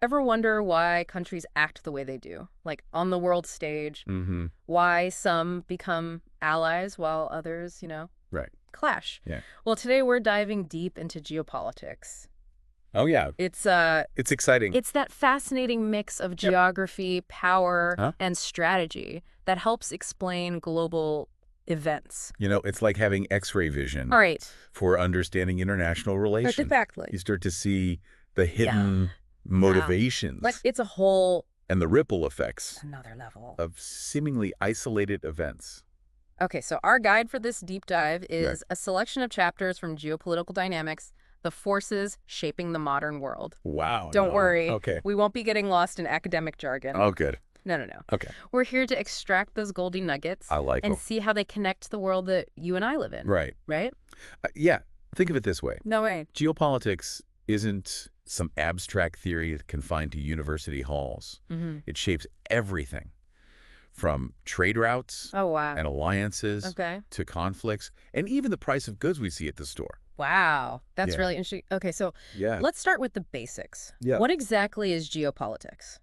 Ever wonder why countries act the way they do? Like on the world stage, Mm-hmm. why some become allies while others, Right. clash? Yeah. Well, today we're diving deep into geopolitics. Oh, yeah. It's It's exciting. it's that fascinating mix of Yep. geography, power, Huh? and strategy that helps explain global events. It's like having X-ray vision All right. for understanding international relations. Artifactly. You start to see the Yeah. hidden Yeah. Like motivations it's a whole and the ripple effects another level. of seemingly isolated events. Okay, so our guide for this deep dive Right. is a selection of chapters from Geopolitical Dynamics, the forces shaping the modern world. Wow. Don't No. worry, Okay. we won't be getting lost in academic jargon. Oh, good. No, no, no. Okay. We're here to extract those golden nuggets I like and them. see how they connect to the world that you and I live in. Right. Right? Yeah. Think of it this way. No way. Geopolitics isn't some abstract theory confined to university halls. Mm-hmm. It shapes everything from trade routes Oh, wow. and alliances Okay. to conflicts and even the price of goods we see at the store. Wow. That's Yeah. really interesting. Okay, so Yeah. let's start with the basics. Yeah. What exactly is geopolitics?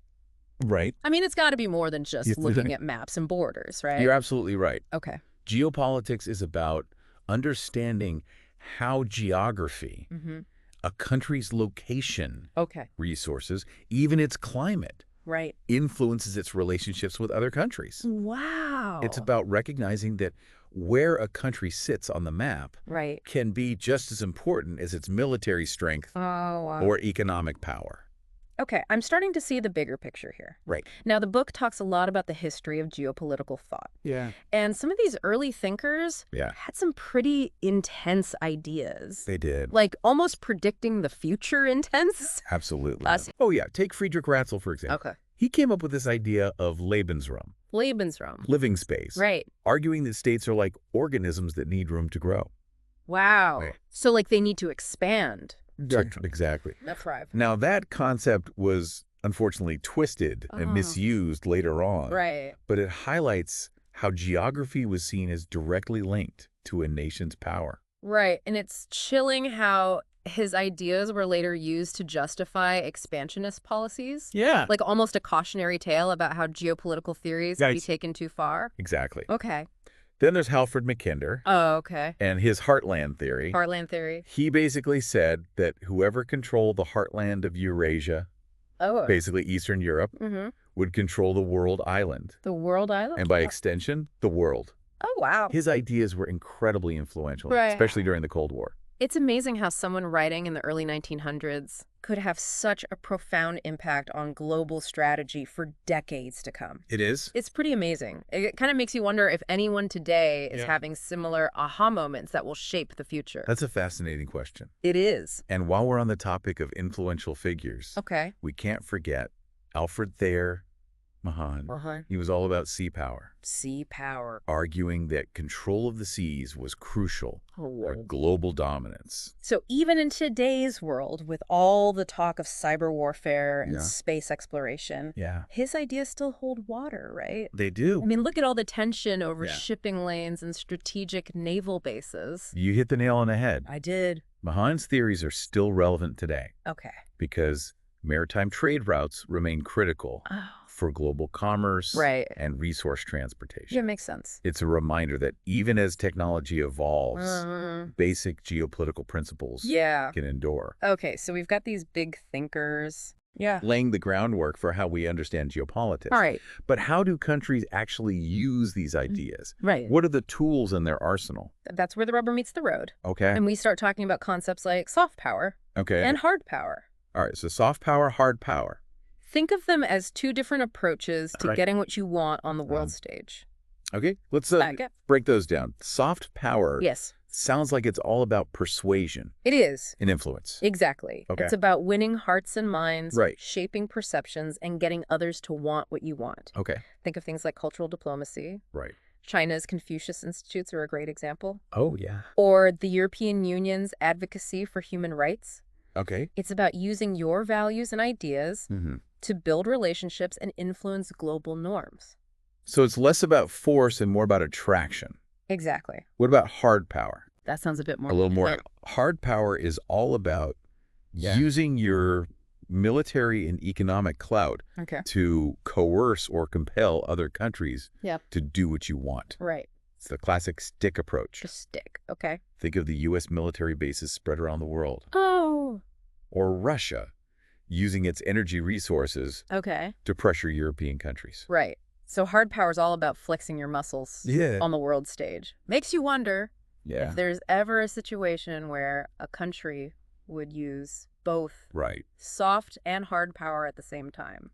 Right. I mean, it's got to be more than just Yes, looking at maps and borders, right? You're absolutely right. Okay. Geopolitics is about understanding how geography, Mm-hmm. a country's location, Okay. resources, even its climate, Right. influences its relationships with other countries. Wow. It's about recognizing that where a country sits on the map Right. can be just as important as its military strength Oh, wow. or economic power. Okay, I'm starting to see the bigger picture here. Right. Now, the book talks a lot about the history of geopolitical thought. Yeah. And some of these early thinkers Yeah. had some pretty intense ideas. They did. Like almost predicting the future intense. Absolutely. Us- Oh, yeah. Take Friedrich Ratzel, for example. Okay. He came up with this idea of Lebensraum, Lebensraum. living space, Right. arguing that states are like organisms that need room to grow. Wow. Right. So like they need to expand. Exactly. Not thrive. Now, that concept was unfortunately twisted and Oh. misused later on. Right. But it highlights how geography was seen as directly linked to a nation's power. Right. And it's chilling how his ideas were later used to justify expansionist policies. Yeah. Like almost a cautionary tale about how geopolitical theories can be Right. taken too far. Exactly. Okay. Then there's Halford Mackinder Oh, okay. and his heartland theory. Heartland theory. He basically said that whoever controlled the heartland of Eurasia, Oh. basically Eastern Europe, Mm-hmm. would control the world island, The world island? and by extension, the world. Oh, wow. His ideas were incredibly influential, Right. especially during the Cold War. It's amazing how someone writing in the early 1900s could have such a profound impact on global strategy for decades to come. It is? It's pretty amazing. It kind of makes you wonder if anyone today is Yeah. having similar aha moments that will shape the future. That's a fascinating question. It is. And while we're on the topic of influential figures, Okay. we can't forget Alfred Thayer Mahan. Uh-huh. He was all about sea power, Sea power. arguing that control of the seas was crucial for global dominance. So even in today's world, with all the talk of cyber warfare and Yeah. space exploration, Yeah. his ideas still hold water, right? They do. I mean, look at all the tension over Yeah. shipping lanes and strategic naval bases. You hit the nail on the head. I did. Mahan's theories are still relevant today Okay. because maritime trade routes remain critical Oh. for global commerce Right. and resource transportation. Yeah, makes sense. It's a reminder that even as technology evolves, Mhm. basic geopolitical principles Yeah. can endure, Okay, so we've got these big thinkers. Yeah. laying the groundwork for how we understand geopolitics. All right. But how do countries actually use these ideas? Right. What are the tools in their arsenal? That's where the rubber meets the road. Okay. And we start talking about concepts like soft power Okay. and hard power. All right. So soft power, hard power. Think of them as two different approaches to Right. getting what you want on the world stage. Okay. Let's Back up. break those down. Soft power Yes, sounds like it's all about persuasion it is. and influence. Exactly. Okay. It's about winning hearts and minds, Right. shaping perceptions, and getting others to want what you want. Okay. Think of things like cultural diplomacy. Right. China's Confucius Institutes are a great example. Oh, yeah. Or the European Union's advocacy for human rights. Okay. It's about using your values and ideas Mm-hmm. to build relationships and influence global norms. So it's less about force and more about attraction. Exactly. What about hard power? That sounds a bit more... A little more. But- Hard power is all about Yeah. using your military and economic clout Okay. to coerce or compel other countries Yep. to do what you want. Right. It's the classic stick approach. The stick. Okay. Think of the U.S. military bases spread around the world. Oh. Or Russia, using its energy resources Okay. to pressure European countries. Right. So hard power is all about flexing your muscles Yeah. on the world stage. Makes you wonder Yeah. if there's ever a situation where a country would use both Right. soft and hard power at the same time.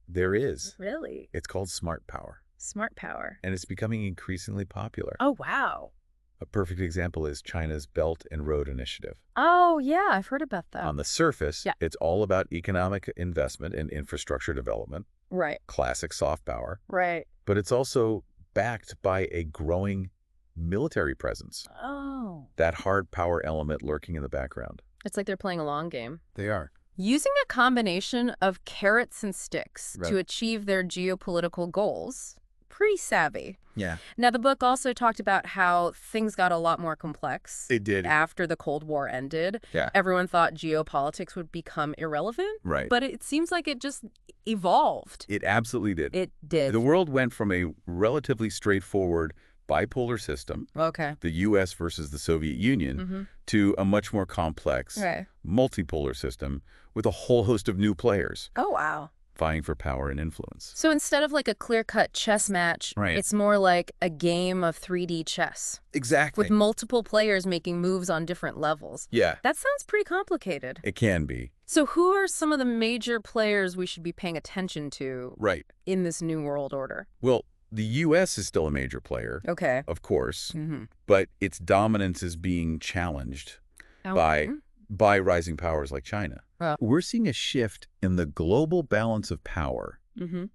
There is. Really? It's called smart power, Smart power. and it's becoming increasingly popular. Oh, wow. A perfect example is China's Belt and Road Initiative. Oh, yeah, I've heard about that. On the surface, Yeah. it's all about economic investment and infrastructure development, Right. classic soft power, Right. but it's also backed by a growing military presence, Oh. that hard power element lurking in the background. It's like they're playing a long game. They are. Using a combination of carrots and sticks Right. to achieve their geopolitical goals. Pretty savvy. Yeah. Now, the book also talked about how things got a lot more complex. It did. After the Cold War ended. Yeah. Everyone thought geopolitics would become irrelevant, Right. but it seems like it just evolved. It absolutely did. It did. The world went from a relatively straightforward bipolar system, Okay. the U.S. versus the Soviet Union, to a much more complex Right. multipolar system with a whole host of new players Oh, wow. vying for power and influence. So instead of like a clear-cut chess match, Right. it's more like a game of 3D chess Exactly. with multiple players making moves on different levels. Yeah, That sounds pretty complicated. it can be. So who are some of the major players we should be paying attention to Right. in this new world order? Well, the U.S. is still a major player, Okay. of course, Mm-hmm. but its dominance is being challenged by rising powers like China. We're seeing a shift in the global balance of power,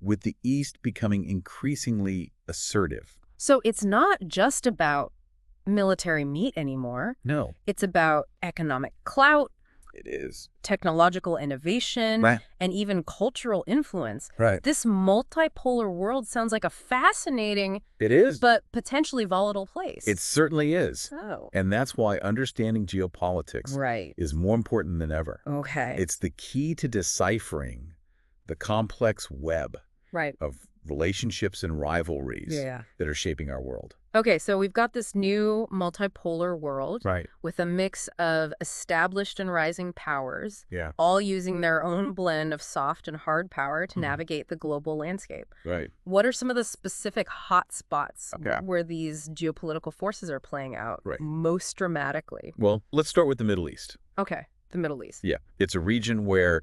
with the East becoming increasingly assertive. So it's not just about military meat anymore. No, It's about economic clout, it is. technological innovation, Right. and even cultural influence. Right. This multipolar world sounds like a fascinating It is. but potentially volatile place. It certainly is. Oh. And that's why understanding geopolitics Right. is more important than ever. Okay. It's the key to deciphering the complex web Right. of relationships and rivalries Yeah. that are shaping our world. Okay, so we've got this new multipolar world Right. with a mix of established and rising powers, Yeah. all using their own blend of soft and hard power to navigate the global landscape. Right. What are some of the specific hot spots Okay. where these geopolitical forces are playing out Right. most dramatically? Well, let's start with the Middle East. Okay, the Middle East. Yeah. It's a region where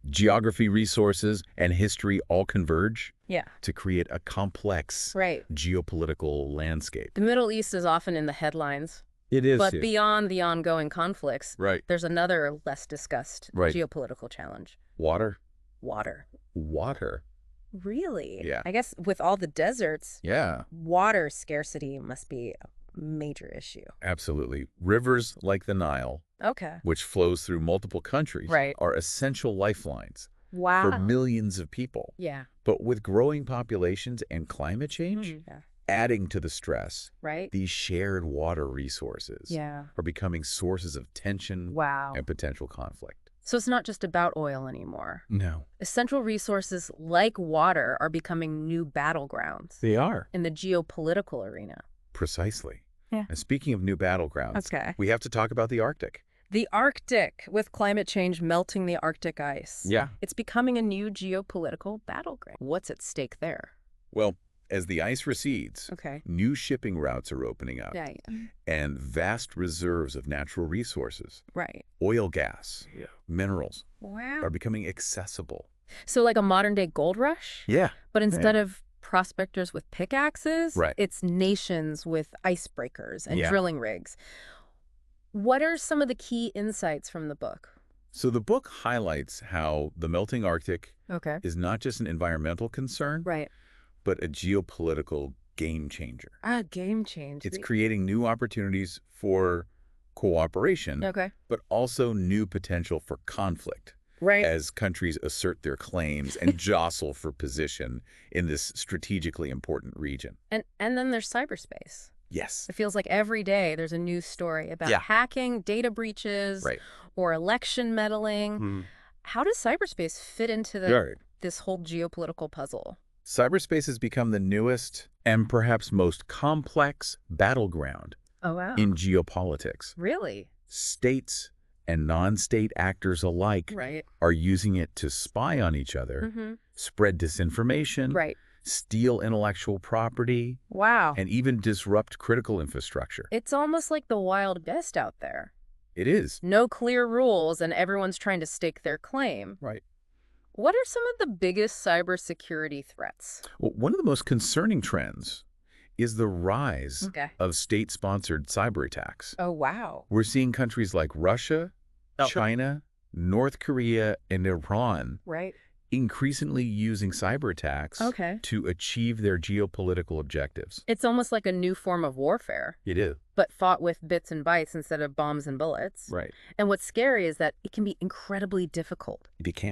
geography, resources, and history all converge Yeah. to create a complex Right. geopolitical landscape. The Middle East is often in the headlines, It is. but beyond the ongoing conflicts, Right. there's another less discussed Right. geopolitical challenge. Water. Water. Water. Really? Yeah. I guess with all the deserts, Yeah. water scarcity must be a major issue. Absolutely. Rivers like the Nile, Okay. which flows through multiple countries, Right. are essential lifelines Wow. for millions of people. Yeah. But with growing populations and climate change Yeah. adding to the stress, Right? these shared water resources Yeah. are becoming sources of tension Wow. and potential conflict. So it's not just about oil anymore. No. Essential resources like water are becoming new battlegrounds They are. in the geopolitical arena. Precisely. Yeah. And speaking of new battlegrounds, Okay. we have to talk about the Arctic. The Arctic, with climate change melting the Arctic ice. Yeah. It's becoming a new geopolitical battleground. What's at stake there? Well, as the ice recedes, Okay. new shipping routes are opening up, Yeah. and vast reserves of natural resources, Right. oil, gas, minerals, Wow. are becoming accessible. So like a modern day gold rush? Yeah. But instead of prospectors with pickaxes, Right. it's nations with icebreakers and Yeah. drilling rigs. What are some of the key insights from the book? So the book highlights how the melting Arctic Okay. is not just an environmental concern, Right. but a geopolitical game changer. Ah, game change. It's creating new opportunities for cooperation, Okay. but also new potential for conflict Right. as countries assert their claims and jostle for position in this strategically important region. And then there's cyberspace. Yes. It feels like every day there's a news story about Yeah. hacking, data breaches, Right. or election meddling. how does cyberspace fit into Right. this whole geopolitical puzzle? Cyberspace has become the newest and perhaps most complex battleground Oh, wow. in geopolitics. Really? States and non-state actors alike Right. are using it to spy on each other, spread disinformation, Right. steal intellectual property, Wow. and even disrupt critical infrastructure. It's almost like the Wild West out there. It is. No clear rules, and everyone's trying to stake their claim. Right. What are some of the biggest cybersecurity threats? Well, one of the most concerning trends is the rise of state-sponsored cyber attacks. Oh, wow. We're seeing countries like Russia, China, North Korea, and Iran Right. increasingly using cyber attacks to achieve their geopolitical objectives. It's almost like a new form of warfare. It is. But fought with bits and bytes instead of bombs and bullets. Right. And what's scary is that it can be incredibly difficult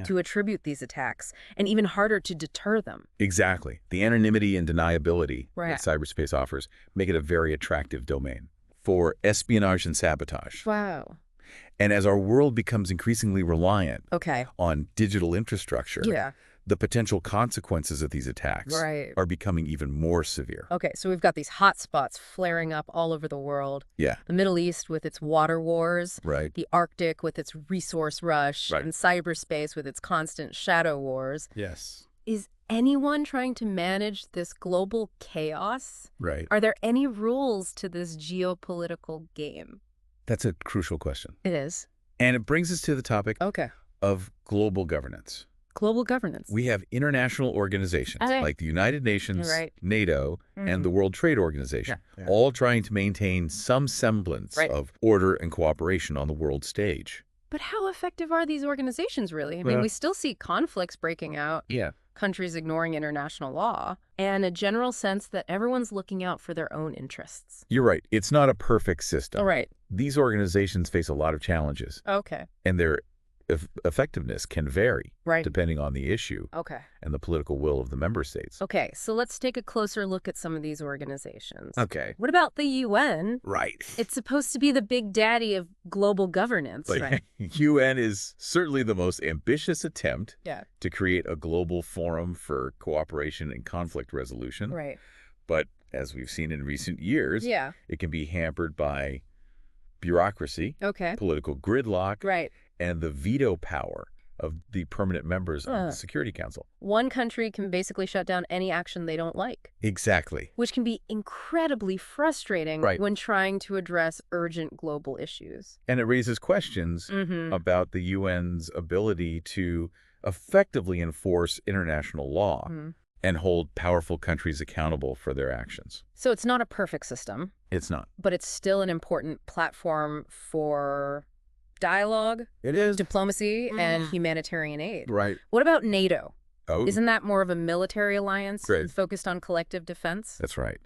to attribute these attacks and even harder to deter them. Exactly. The anonymity and deniability Right. that cyberspace offers make it a very attractive domain for espionage and sabotage. Wow. And as our world becomes increasingly reliant Okay. on digital infrastructure, Yeah. the potential consequences of these attacks Right. are becoming even more severe. Okay, so we've got these hot spots flaring up all over the world. Yeah. The Middle East with its water wars. Right. The Arctic with its resource rush. Right. And cyberspace with its constant shadow wars. Yes. Is anyone trying to manage this global chaos? Right. Are there any rules to this geopolitical game? That's a crucial question. It is. And it brings us to the topic Okay. of global governance. Global governance. We have international organizations like the United Nations, NATO, and the World Trade Organization, all trying to maintain some semblance of order and cooperation on the world stage. But how effective are these organizations really? I mean, we still see conflicts breaking out. Yeah. Countries ignoring international law, and a general sense that everyone's looking out for their own interests. You're right. It's not a perfect system. All right. These organizations face a lot of challenges. Okay. And their effectiveness can vary depending on the issue and the political will of the member states. Okay, so let's take a closer look at some of these organizations. Okay. What about the UN? Right. It's supposed to be the big daddy of global governance, right? UN is certainly the most ambitious attempt Yeah. to create a global forum for cooperation and conflict resolution. Right. But as we've seen in recent years, it can be hampered by bureaucracy, political gridlock, and the veto power of the permanent members of the Security Council. One country can basically shut down any action they don't like. Exactly. Which can be incredibly frustrating when trying to address urgent global issues. And it raises questions about the UN's ability to effectively enforce international law and hold powerful countries accountable for their actions. So it's not a perfect system. It's not. But it's still an important platform for dialogue, it is, diplomacy, and humanitarian aid. Right. What about NATO? Oh. Isn't that more of a military alliance focused on collective defense? That's right.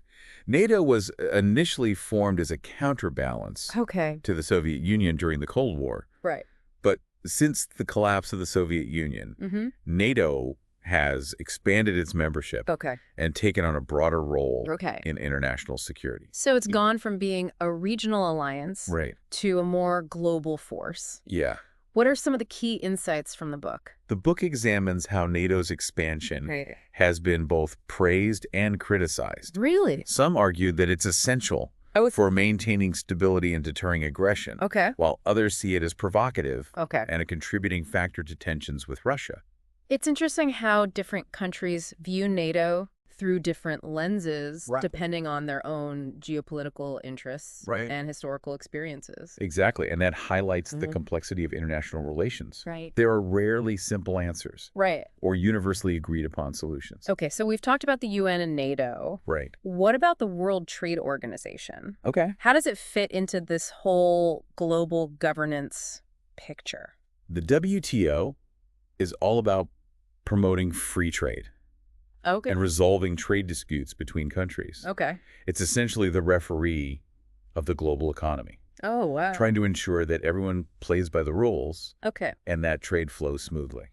NATO was initially formed as a counterbalance to the Soviet Union during the Cold War. Right. But since the collapse of the Soviet Union, NATO has expanded its membership and taken on a broader role in international security. So it's gone from being a regional alliance to a more global force. Yeah. What are some of the key insights from the book? The book examines how NATO's expansion has been both praised and criticized. Really? Some argue that it's essential for maintaining stability and deterring aggression, while others see it as provocative and a contributing factor to tensions with Russia. It's interesting how different countries view NATO through different lenses, depending on their own geopolitical interests and historical experiences. Exactly, and that highlights the complexity of international relations. Right. There are rarely simple answers. Right. Or universally agreed upon solutions. Okay, so we've talked about the UN and NATO. Right. What about the World Trade Organization? Okay. How does it fit into this whole global governance picture? The WTO is all about promoting free trade and resolving trade disputes between countries. It's essentially the referee of the global economy. Oh, wow. Trying to ensure that everyone plays by the rules and that trade flows smoothly.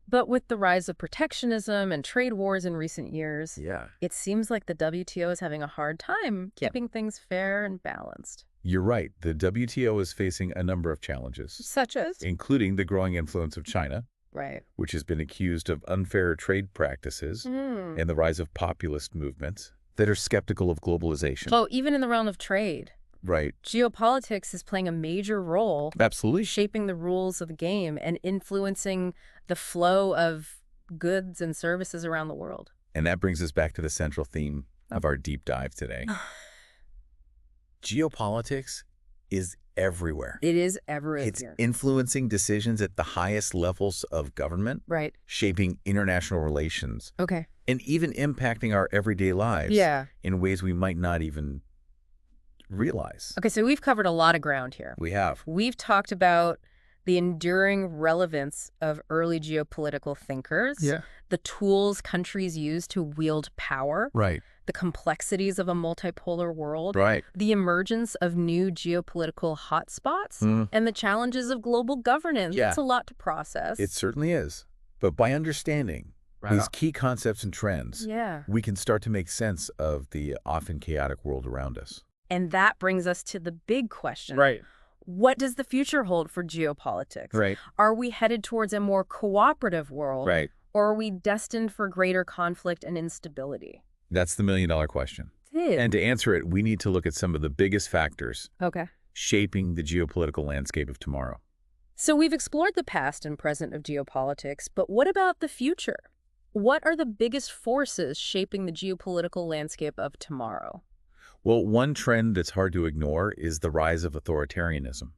But with the rise of protectionism and trade wars in recent years, it seems like the WTO is having a hard time keeping things fair and balanced. You're right. The WTO is facing a number of challenges. Such as? Including the growing influence of China. which has been accused of unfair trade practices and the rise of populist movements that are skeptical of globalization. So even in the realm of trade, geopolitics is playing a major role. Absolutely. Shaping the rules of the game and influencing the flow of goods and services around the world. And that brings us back to the central theme of our deep dive today. Geopolitics is everywhere. It is everywhere. It's influencing decisions at the highest levels of government, shaping international relations, and even impacting our everyday lives in ways we might not even realize. Okay, so we've covered a lot of ground here. We have. We've talked about the enduring relevance of early geopolitical thinkers, the tools countries use to wield power, the complexities of a multipolar world, the emergence of new geopolitical hotspots, and the challenges of global governance. It's a lot to process. It certainly is. But by understanding these key concepts and trends, we can start to make sense of the often chaotic world around us. And that brings us to the big question. What does the future hold for geopolitics? Are we headed towards a more cooperative world? Or are we destined for greater conflict and instability? That's the million-dollar question. And to answer it, we need to look at some of the biggest factors shaping the geopolitical landscape of tomorrow. So we've explored the past and present of geopolitics, but what about the future? What are the biggest forces shaping the geopolitical landscape of tomorrow? Well, one trend that's hard to ignore is the rise of authoritarianism.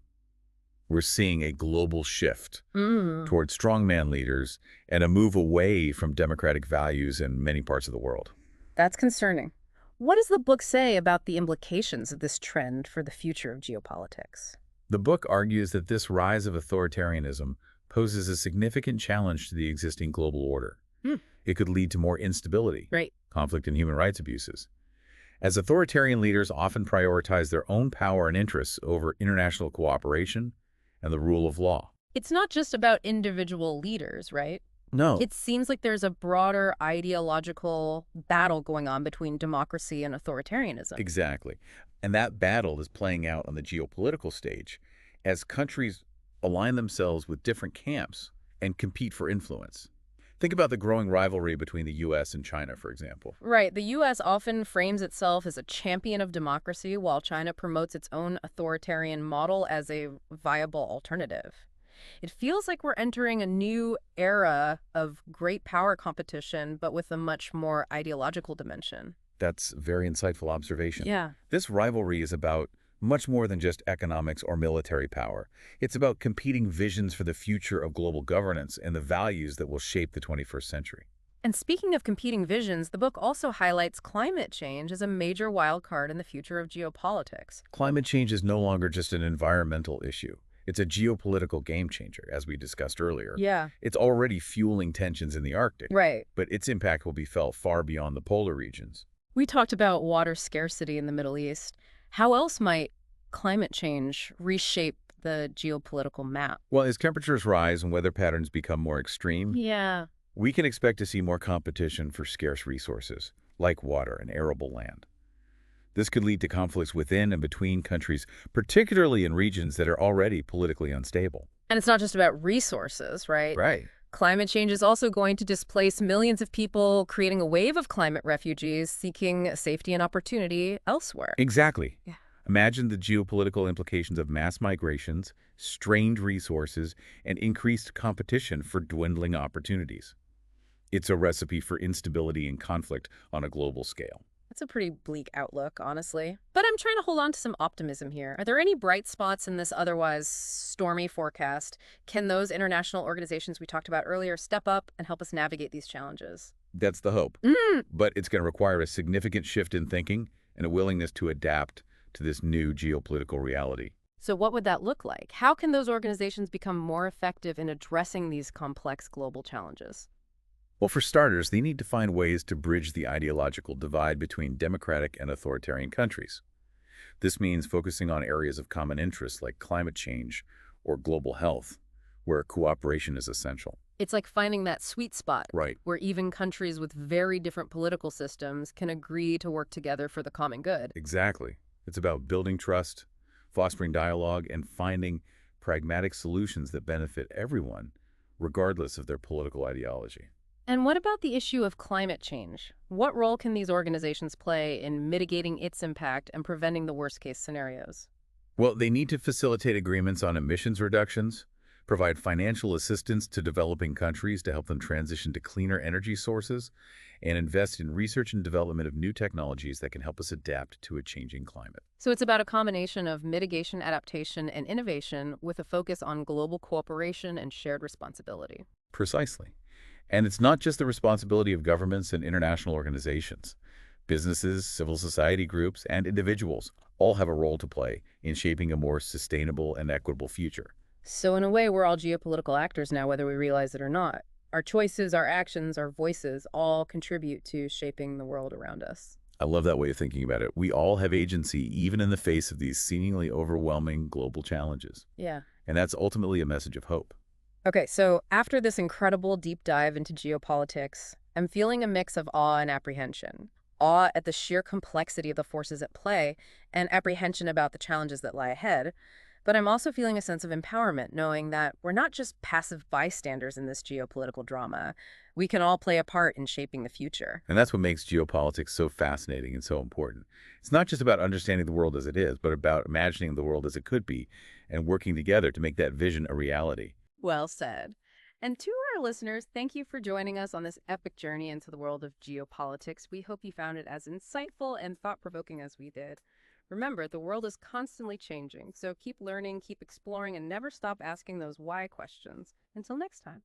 We're seeing a global shift towards strongman leaders and a move away from democratic values in many parts of the world. That's concerning. What does the book say about the implications of this trend for the future of geopolitics? The book argues that this rise of authoritarianism poses a significant challenge to the existing global order. It could lead to more instability, conflict, and human rights abuses, as authoritarian leaders often prioritize their own power and interests over international cooperation and the rule of law. It's not just about individual leaders, right? No. It seems like there's a broader ideological battle going on between democracy and authoritarianism. Exactly. And that battle is playing out on the geopolitical stage as countries align themselves with different camps and compete for influence. Think about the growing rivalry between the U.S. and China, for example. Right. The U.S. often frames itself as a champion of democracy, while China promotes its own authoritarian model as a viable alternative. It feels like we're entering a new era of great power competition, but with a much more ideological dimension. That's a very insightful observation. Yeah. This rivalry is about much more than just economics or military power. It's about competing visions for the future of global governance and the values that will shape the 21st century. And speaking of competing visions, the book also highlights climate change as a major wild card in the future of geopolitics. Climate change is no longer just an environmental issue. It's a geopolitical game changer, as we discussed earlier. Yeah. It's already fueling tensions in the Arctic. Right. But its impact will be felt far beyond the polar regions. We talked about water scarcity in the Middle East. How else might climate change reshape the geopolitical map? Well, as temperatures rise and weather patterns become more extreme, we can expect to see more competition for scarce resources, like water and arable land. This could lead to conflicts within and between countries, particularly in regions that are already politically unstable. And it's not just about resources, right? Right. Climate change is also going to displace millions of people, creating a wave of climate refugees seeking safety and opportunity elsewhere. Exactly. Yeah. Imagine the geopolitical implications of mass migrations, strained resources, and increased competition for dwindling opportunities. It's a recipe for instability and conflict on a global scale. That's a pretty bleak outlook, honestly. But I'm trying to hold on to some optimism here. Are there any bright spots in this otherwise stormy forecast? Can those international organizations we talked about earlier step up and help us navigate these challenges? That's the hope. But it's going to require a significant shift in thinking and a willingness to adapt to this new geopolitical reality. So what would that look like? How can those organizations become more effective in addressing these complex global challenges? Well, for starters, they need to find ways to bridge the ideological divide between democratic and authoritarian countries. This means focusing on areas of common interest like climate change or global health, where cooperation is essential. It's like finding that sweet spot, right, where even countries with very different political systems can agree to work together for the common good. Exactly. It's about building trust, fostering dialogue, and finding pragmatic solutions that benefit everyone regardless of their political ideology. And what about the issue of climate change? What role can these organizations play in mitigating its impact and preventing the worst-case scenarios? Well, they need to facilitate agreements on emissions reductions, provide financial assistance to developing countries to help them transition to cleaner energy sources, and invest in research and development of new technologies that can help us adapt to a changing climate. So it's about a combination of mitigation, adaptation, and innovation with a focus on global cooperation and shared responsibility. Precisely. And it's not just the responsibility of governments and international organizations. Businesses, civil society groups, and individuals all have a role to play in shaping a more sustainable and equitable future. So in a way, we're all geopolitical actors now, whether we realize it or not. Our choices, our actions, our voices all contribute to shaping the world around us. I love that way of thinking about it. We all have agency, even in the face of these seemingly overwhelming global challenges. Yeah. And that's ultimately a message of hope. Okay, so after this incredible deep dive into geopolitics, I'm feeling a mix of awe and apprehension. Awe at the sheer complexity of the forces at play, and apprehension about the challenges that lie ahead. But I'm also feeling a sense of empowerment, knowing that we're not just passive bystanders in this geopolitical drama. We can all play a part in shaping the future. And that's what makes geopolitics so fascinating and so important. It's not just about understanding the world as it is, but about imagining the world as it could be and working together to make that vision a reality. Well said. And to our listeners, thank you for joining us on this epic journey into the world of geopolitics. We hope you found it as insightful and thought-provoking as we did. Remember, the world is constantly changing, so keep learning, keep exploring, and never stop asking those why questions. Until next time.